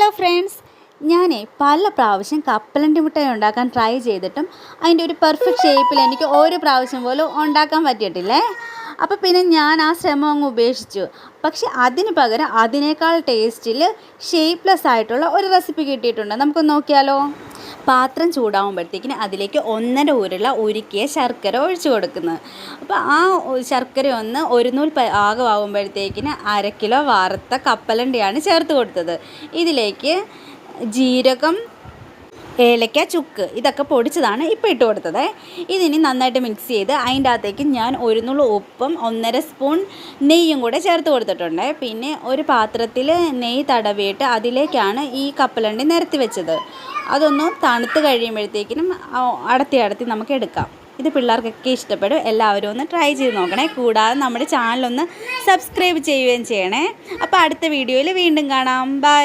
Hello friends, ഞാനേ പല പ്രാവശ്യം കപ്പലണ്ടി മിഠായി ഉണ്ടാക്കാൻ ട്രൈ ചെയ്തിട്ടും അതിൻ്റെ ഒരു പെർഫെക്റ്റ് ഷേപ്പിൽ എനിക്ക് ഒരു പ്രാവശ്യം പോലും ഉണ്ടാക്കാൻ പറ്റിയിട്ടില്ലേ. അപ്പോൾ പിന്നെ ഞാൻ ആ ശ്രമം അങ്ങ് ഉപേക്ഷിച്ചു. പക്ഷെ അതിന് പകരം അതിനേക്കാൾ ടേസ്റ്റിൽ ഷേപ്പ്ലെസ് ആയിട്ടുള്ള ഒരു റെസിപ്പി കിട്ടിയിട്ടുണ്ട്. നമുക്ക് നോക്കിയാലോ. പാത്രം ചൂടാകുമ്പോഴത്തേക്കിന് അതിലേക്ക് 1.5 ഉരുള ഉരുക്കിയ ശർക്കര ഒഴിച്ചു കൊടുക്കുന്നത്. അപ്പോൾ ആ ശർക്കര ഒന്ന് ഒരു നൂൽ പാകമാകുമ്പോഴത്തേക്കിന് 1/2 കിലോ വറുത്ത കപ്പലണ്ടിയാണ് ചേർത്ത് കൊടുത്തത്. ഇതിലേക്ക് ജീരകം, ഏലക്ക, ചുക്ക് ഇതൊക്കെ പൊടിച്ചതാണ് ഇപ്പോൾ ഇട്ട് കൊടുത്തത്. ഇതിനി നന്നായിട്ട് മിക്സ് ചെയ്ത് അതിൻ്റെ അകത്തേക്ക് ഞാൻ 1 നുള്ളു ഉപ്പും 1.5 സ്പൂൺ നെയ്യും കൂടെ ചേർത്ത് കൊടുത്തിട്ടുണ്ട്. പിന്നെ ഒരു പാത്രത്തിൽ നെയ്യ് തടവിയിട്ട് അതിലേക്കാണ് ഈ കപ്പലണ്ടി നിരത്തി വെച്ചത്. അതൊന്ന് തണുത്ത് കഴിയുമ്പോഴത്തേക്കിനും അടത്തി നമുക്ക് എടുക്കാം. ഇത് പിള്ളേർക്കൊക്കെ ഇഷ്ടപ്പെടും. എല്ലാവരും ഒന്ന് ട്രൈ ചെയ്ത് നോക്കണേ. കൂടാതെ നമ്മുടെ ചാനലൊന്ന് സബ്സ്ക്രൈബ് ചെയ്യുകയും ചെയ്യണേ. അപ്പോൾ അടുത്ത വീഡിയോയിൽ വീണ്ടും കാണാം. ബൈ.